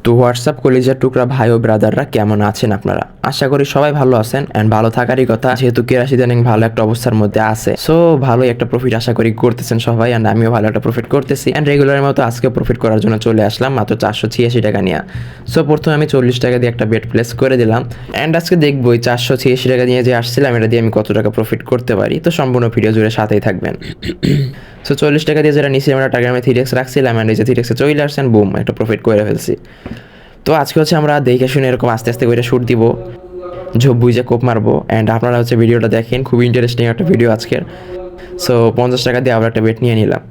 তো হোয়াটসঅ্যাপ কলিজার টুকরা ভাই ও ব্রাদাররা কেমন আছেন আপনারা? আশা করি সবাই ভালো আছেন অ্যান্ড ভালো থাকারই কথা, যেহেতু কেরাশি ইদানিং ভালো একটা অবস্থার মধ্যে আছে। সো ভালোই একটা প্রফিট আশা করি করতেছেন সবাই, অ্যান্ড আমিও ভালো একটা প্রফিট করতেছি। অ্যান্ড রেগুলারের মতো আজকে প্রফিট করার জন্য চলে আসলাম মাত্র 486 টাকা নিয়ে। সো প্রথমে আমি 40 টাকা দিয়ে একটা বেট প্লেস করে দিলাম, অ্যান্ড আজকে দেখবো এই 486 টাকা নিয়ে যে আসছিলাম এটা দিয়ে আমি কত টাকা প্রফিট করতে পারি। তো সম্পূর্ণ ভিডিও জুড়ে সাথেই থাকবেন। সো 40 টাকা দিয়ে যেটা নিয়েছি আমরা টার্গেট আমি 3x রাখছিলাম, অ্যান্ড এই যে 3x চলে আসছেন, বুম একটা প্রফিট করে ফেলছি। তো আজকে হচ্ছে আমরা দেখে শুনে এরকম আস্তে আস্তে করে শ্যুট দিব, ঝোপ বুঝে কোপ মারবো, অ্যান্ড আপনারা হচ্ছে ভিডিওটা দেখেন, খুবই ইন্টারেস্টিং একটা ভিডিও আজকের। সো 50 টাকা দিয়ে আবার একটা বেট নিয়ে নিলাম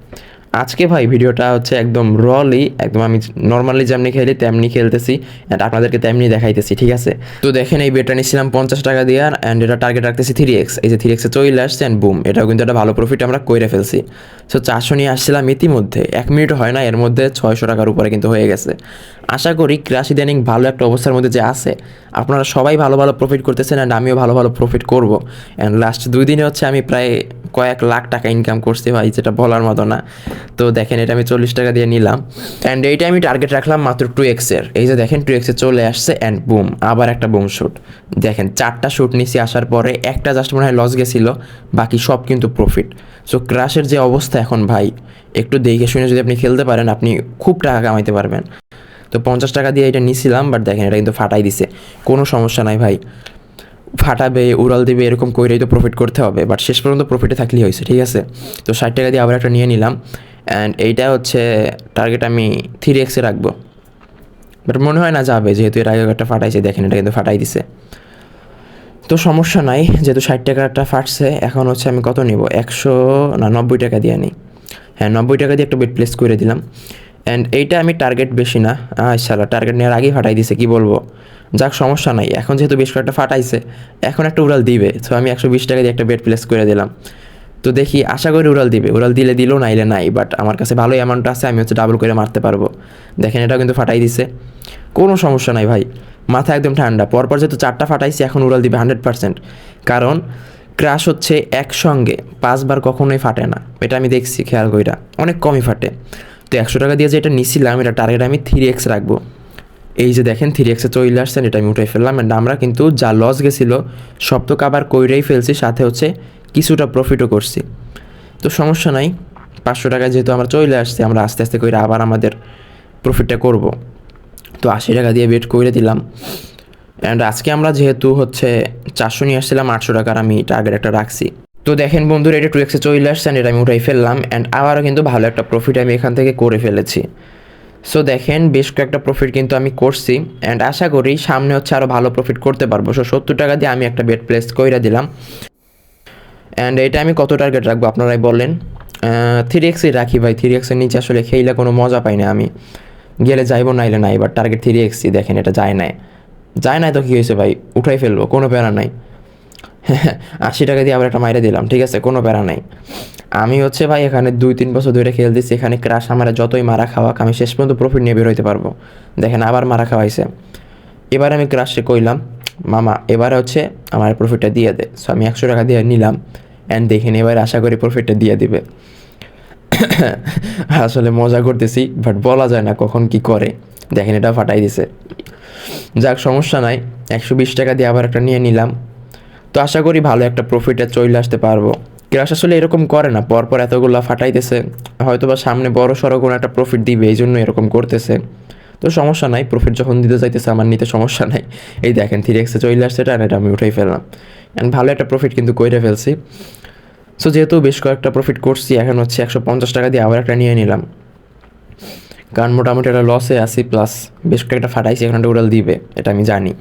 আজকে ভাই। ভিডিওটা হচ্ছে একদম রলি, একদম আমি নর্মালি যেমনি খেলি তেমনি খেলতেছি অ্যান্ড আপনাদেরকে তেমনি দেখাইতেছি, ঠিক আছে? তো দেখেন এই বেটটা নিচ্ছিলাম 50 টাকা দিয়ে, অ্যান্ড এটা টার্গেট রাখতেছি 3x। এই যে 3x চলে আসছে অ্যান্ড বুম, এটাও কিন্তু একটা ভালো প্রফিট আমরা করে ফেলছি। সো 400 নিয়ে আসছিলাম ইতিমধ্যে 1 মিনিট হয় না, এর মধ্যে 600 টাকার উপরে কিন্তু হয়ে গেছে। আশা করি ক্রাশ ইদানিং ভালো একটা অবস্থার মধ্যে যে আছে, আপনারা সবাই ভালো ভালো প্রফিট করতেছেন অ্যান্ড আমিও ভালো ভালো প্রফিট করব। অ্যান্ড লাস্ট 2 দিনে হচ্ছে আমি প্রায় কয়েক লাখ টাকা ইনকাম করছি ভাই, যেটা বলার মতো না। তো দেখেন এটা আমি 40 টাকা দিয়ে নিলাম, অ্যান্ড এইটা আমি টার্গেট রাখলাম মাত্র 2x-এর। এই যে দেখেন 2x চলে আসছে অ্যান্ড বুম আবার একটা বুম শ্যুট। দেখেন 4টা শ্যুট নিছি, আসার পরে একটা জাস্ট মনে হয় লস গেছিলো, বাকি সব কিন্তু প্রফিট। সো ক্রাশের যে অবস্থা এখন ভাই, একটু দেখে শুনে যদি আপনি খেলতে পারেন আপনি খুব টাকা কামাইতে পারবেন। তো 50 টাকা দিয়ে এটা নিছিলাম, বাট দেখেন এটা কিন্তু ফাটাই দিছে। কোনো সমস্যা নাই ভাই, ফাটাবে উড়াল দিবে এরকম কইরেই তো প্রফিট করতে হবে, বাট শেষ পর্যন্ত প্রফিটে থাকলেই হয়েছে, ঠিক আছে? তো 60 টাকা দিয়ে আবার একটা নিয়ে নিলাম, অ্যান্ড এইটা হচ্ছে টার্গেট আমি 3x-এ রাখবো, বাট মনে হয় না যাবে, যেহেতু এর আগে একটা ফাটাইছে। দেখেন এটা কিন্তু ফাটাই দিছে। তো সমস্যা নাই, যেহেতু 60 টাকাটা ফাটছে, এখন হচ্ছে আমি কত নিব, 90 টাকা দিয়ে নিই। হ্যাঁ 90 টাকা দিয়ে একটা বেট প্লেস করে দিলাম, অ্যান্ড এইটা আমি টার্গেট বেশি না, শালা টার্গেট নেওয়ার আগেই ফাটাই দিছে, কি বলবো। যাক সমস্যা নাই, এখন যেহেতু বেশ কয়েকটা ফাটাইছে, এখন একটা উড়াল দিবে। সো আমি 120 টাকা দিয়ে একটা বেট প্লেস করে দিলাম। তো দেখি, আশা করি উড়াল দিবে, উড়াল দিলে দিল, নাইলে নাই, বাট আমার কাছে ভালো অ্যামাউন্ট আছে, আমি হচ্ছে ডাবল করে মারতে পারবো। দেখেন এটাও কিন্তু ফাটাই দিছে, কোনো সমস্যা নাই ভাই, মাথা একদম ঠান্ডা। পরপর যেহেতু 4টা ফাটাইছি, এখন উড়াল দিবে 100%, কারণ ক্রাশ হচ্ছে একসঙ্গে 5 বার কখনোই ফাটে না, এটা আমি দেখছি খেয়াল কইরা, অনেক কমই ফাটে। তো 100 টাকা দিয়ে যেটা নিছিলাম, এটা টার্গেট আমি 3x রাখবো। এই যে দেখেন 3x চলে আসছেন, এটা আমি উঠে ফেললাম, অ্যান্ড আমরা কিন্তু যা লস গেছিলো সব তো কাবার কইরেই ফেলছি, সাথে হচ্ছে কিছুটা প্রফিটও করছি। তো সমস্যা নাই, 500 টাকা যেহেতু আমরা চলে আসছে, আমরা আস্তে আস্তে করে আবার আমাদের প্রফিটটা করব। তো 80 টাকা দিয়ে বেট করে দিলাম, অ্যান্ড আজকে আমরা যেহেতু হচ্ছে 400 নিয়ে আসছিলাম, 800 টাকার আমি টার্গেট একটা রাখছি। তো দেখেন বন্ধুরা, এটা 2x চলে আসছে, এটা আমি উঠাই ফেললাম, অ্যান্ড আবারও কিন্তু ভালো একটা প্রফিট আমি এখান থেকে করে ফেলেছি। সো দেখেন বেশ কয়েকটা প্রফিট কিন্তু আমি করছি, অ্যান্ড আশা করি সামনে হচ্ছে আরও ভালো প্রফিট করতে পারবো। সো 70 টাকা দিয়ে আমি একটা বেট প্লেস করে দিলাম, অ্যান্ড এটা আমি কত টার্গেট রাখবো আপনারাই বলেন। 3x-ই রাখি ভাই, 3x-এর নিচে আসলে খেইলে কোনো মজা পাই না আমি, গেলে যাইবো নাইলে নাই, বাট টার্গেট 3x-ই। দেখেন এটা যায় নাই তো কী হয়েছে ভাই, উঠাই ফেলবো, কোনো প্যারা নাই। 80 টাকা দিয়ে আবার একটা মাইরে দিলাম, ঠিক আছে, কোনো প্যারা নাই। আমি হচ্ছে ভাই এখানে 2-3 বছর ধরে খেলতেছি, এখানে ক্রাশ আমার যতই মারা খাওয়াক আমি শেষ পর্যন্ত প্রফিট নিয়ে বের হইতে পারবো। দেখেন আবার মারা খাওয়াইছে, এবার আমি ক্রাশে কইলাম মামা এবারে হচ্ছে আমার প্রফিটটা দিয়ে দে। সো আমি 100 টাকা দিয়ে নিলাম, অ্যান্ড দেখেন এবার আশা করি প্রফিটটা দিয়ে দিবে। আসলে মজা করতেছি, বাট বলা যায় না কখন কি করে। দেখেন এটা ফাটাই দিছে, যাক সমস্যা নাই, 120 টাকা দিয়ে আবার একটা নিয়ে নিলাম। তো আশা করি ভালো একটা প্রফিটে চলে আসতে পারবো। ক্রাশ আসলে এরকম করে না, পরপর এতগুলো ফাটাইতেছে, হয়তো বা সামনে বড় সড়ো কোনো একটা প্রফিট দিবে, এই জন্য এরকম করতেছে। তো সমস্যা নাই, প্রফিট যখন দিতে চাইতেছে আমার নিতে সমস্যা নাই। এই দেখেন 3x চলে আসছে, এটা আমি উঠাই ফেললাম, অ্যান্ড ভালো একটা প্রফিট কিন্তু করে ফেলছি। সো যেহেতু বেশ কয়েকটা প্রফিট করছি, এখন হচ্ছে 150 টাকা দিয়ে আবার একটা নিয়ে নিলাম, কারণ মোটামুটি একটা লসে আসি, প্লাস বেশ কয়েকটা ফাটাইছি, এখন একটা উড়াল দিবে, এটা আমি জানি।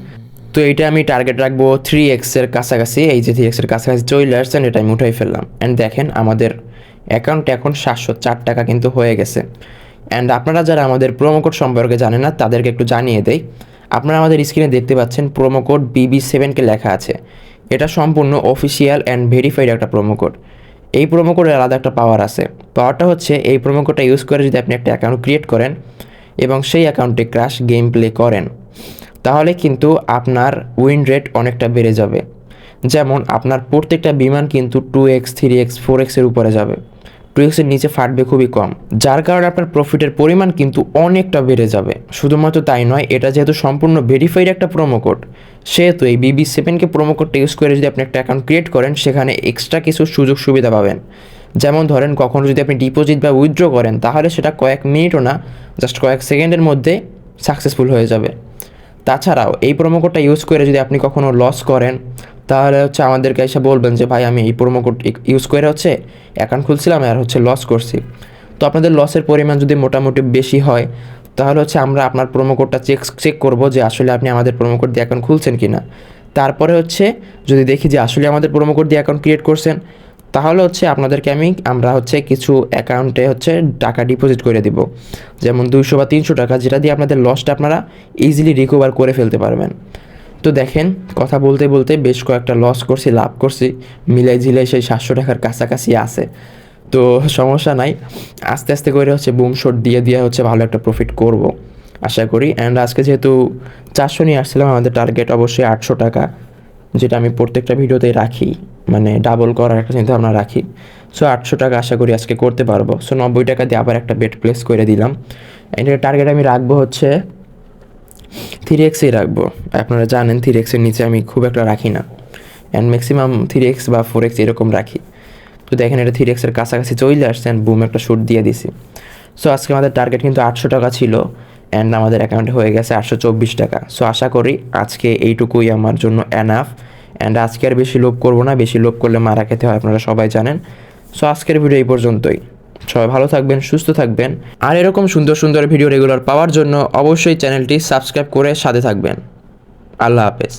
তো এইটা আমি টার্গেট রাখবো 3x-এর কাছাকাছি। এই যে 3x-এর কাছাকাছি চলে আসছেন, এটা আমি উঠাই ফেললাম, অ্যান্ড দেখেন আমাদের অ্যাকাউন্টে এখন 704 টাকা কিন্তু হয়ে গেছে। অ্যান্ড আপনারা যারা আমাদের প্রোমো কোড সম্পর্কে জানেন না, তাদেরকে একটু জানিয়ে দেই। আপনারা আমাদের স্ক্রিনে দেখতে পাচ্ছেন প্রোমো কোড BB7 লেখা আছে, এটা সম্পূর্ণ অফিসিয়াল অ্যান্ড ভেরিফাইড একটা প্রোমো কোড। এই প্রোমো কোডের আলাদা একটা পাওয়ার আছে, পাওয়ারটা হচ্ছে এই প্রোমো কোডটা ইউজ করে যদি আপনি একটা অ্যাকাউন্ট ক্রিয়েট করেন এবং সেই অ্যাকাউন্টে ক্র্যাশ গেম প্লে করেন, তাহলে কিন্তু আপনার উইন রেট অনেকটা বেড়ে যাবে। যেমন আপনার প্রত্যেকটা বিমান কিন্তু 2x 3x 4x-এর উপরে যাবে, 2x-এর নিচে ফাটবে খুবই কম, যার কারণে আপনার প্রফিটের পরিমাণ কিন্তু অনেকটা বেড়ে যাবে। শুধুমাত্র তাই নয়, এটা যেহেতু সম্পূর্ণ ভেরিফাইড একটা প্রোমো কোড, সেহেতু এই BB7কে প্রোমো কোডটা ইউজ করে যদি আপনি একটা অ্যাকাউন্ট ক্রিয়েট করেন, সেখানে এক্সট্রা কিছু সুযোগ সুবিধা পাবেন। যেমন ধরেন, কখনো যদি আপনি ডিপোজিট বা উইথড্র করেন, তাহলে সেটা কয়েক মিনিটও না, জাস্ট কয়েক সেকেন্ডের মধ্যে সাকসেসফুল হয়ে যাবে। তাছাড়াও এই প্রোমো কোডটা ইউজ করে যদি আপনি কখনো লস করেন, তাহলে আমাদেরকে এসে বলবেন যে ভাই আমি এই প্রোমো কোড ইউজ করে অ্যাকাউন্ট খুলছিলাম আর লস করছি। তো আপনাদের লসের পরিমাণ যদি মোটামুটি বেশি হয়, তাহলে আমরা আপনার প্রোমো কোডটা চেক করব যে আসলে আপনি আমাদের প্রোমো কোড দিয়ে অ্যাকাউন্ট খুলছেন কি না। তারপরে যদি দেখি যে আসলে আমাদের প্রোমো কোড দিয়ে অ্যাকাউন্ট ক্রিয়েট করছেন, তাহলে আপনাদেরকে আমরা কিছু অ্যাকাউন্টে টাকা ডিপোজিট করে দিব, যেমন 200 বা 300 টাকা, যেটা দিয়ে আপনাদের লসটা আপনারা ইজিলি রিকভার করে ফেলতে পারবেন। তো দেখেন, কথা বলতে বলতে বেশ কয়েকটা লস করছি, লাভ করছি, মিলাই ঝিলাই সেই 700 টাকার কাছাকাছি আছে। তো সমস্যা নাই, আস্তে আস্তে করে বুম শট দিয়ে ভালো একটা প্রফিট করব আশা করি। অ্যান্ড আজকে যেহেতু 400 নিয়ে আসছিলাম, আমাদের টার্গেট অবশ্যই 800 টাকা, যেটা আমি প্রত্যেকটা ভিডিওতেই রাখি, মানে ডাবল করার একটা চিন্তা ভাবনা রাখি। সো 800 টাকা আশা করি আজকে করতে পারবো। সো 90 টাকা দিয়ে আবার একটা বেট প্লেস করে দিলাম। এটার টার্গেট আমি রাখবো 3x-এই রাখবো। আপনারা জানেন 3x-এর নিচে আমি খুব একটা রাখি না, অ্যান্ড ম্যাক্সিমাম 3x বা 4x এরকম রাখি। তো দেখেন, এটা 3x-এর কাছাকাছি চলে আসছে, অ্যান্ড বুম একটা শুট দিয়ে দিছি। সো আজকে আমাদের টার্গেট কিন্তু 800 টাকা ছিল, অ্যান্ড আমাদের অ্যাকাউন্টে হয়ে গেছে 824 টাকা। সো আশা করি আজকে এইটুকুই আমার জন্য এনাফ, অ্যান্ড আজকে আর বেশি লোভ করবো না, বেশি লোভ করলে মারা খেতে হয়, আপনারা সবাই জানেন। সো আজকের ভিডিও এই পর্যন্তই। সবাই ভালো থাকবেন, সুস্থ থাকবেন, আর এরকম সুন্দর সুন্দর ভিডিও রেগুলার পাওয়ার জন্য অবশ্যই চ্যানেলটি সাবস্ক্রাইব করে সাথে থাকবেন। আল্লাহ হাফেজ।